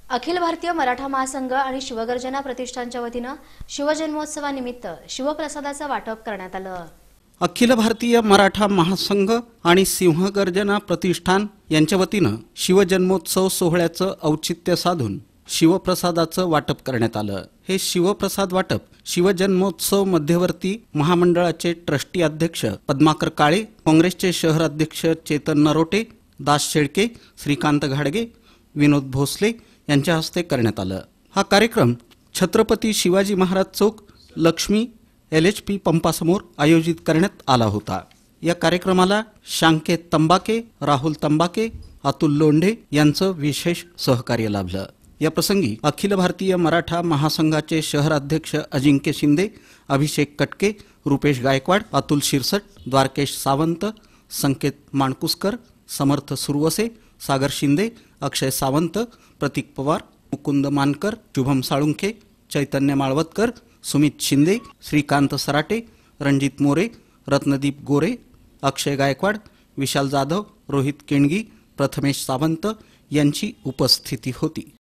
अखिल भारतीय मराठा महासंघ आणि शिवगर्जना प्रतिष्ठानच्या वतीनं शिवजन्मोत्सवानिमित्त शिवप्रसादाचं वाटप करण्यात आलं। अखिल भारतीय मराठा महासंघ आणि सिंहगर्जना प्रतिष्ठान यांच्या वतीनं शिवजन्मोत्सव सोहळ्याचं औचित्य साधून शिवप्रसादाचं वाटप करण्यात आलं। हे शिवप्रसाद वाटप शिवजन्मोत्सव मध्यवर्ती महामंडळाचे ट्रस्टी अध्यक्ष पद्माकर काळे, काँग्रेसचे शहर अध्यक्ष चेतन नरोटे, दास शेळके, श्रीकांत घाडगे, विनोद भोसले यांच्या हस्ते करण्यात आलं। हा कार्यक्रम छत्रपती शिवाजी महाराज चौक, लक्ष्मी LHP पंपासमोर आयोजित करण्यात आला होता। या कार्यक्रमाला शांकेत तंबाके, राहुल तंबाके, अतुल लोंढे यांचं विशेष सहकार्य लाभलं। या प्रसंगी अखिल भारतीय मराठा महासंघाचे शहर अध्यक्ष अजिंक्य शिंदे, अभिषेक कटके, रुपेश गायकवाड, अतुल शिरसट, द्वारकेश सावंत, संकेत माणकुसकर, समर्थ सुरवसे, सागर शिंदे, अक्षय सावंत, प्रतीक पवार, मुकुंद मानकर, शुभम साळुंखे, चैतन्य माळवतकर, सुमित शिंदे, श्रीकांत सराटे, रणजित मोरे, रत्नदीप गोरे, अक्षय गायकवाड, विशाल जाधव, रोहित केणगी, प्रथमेश सावंत यांची उपस्थिती होती।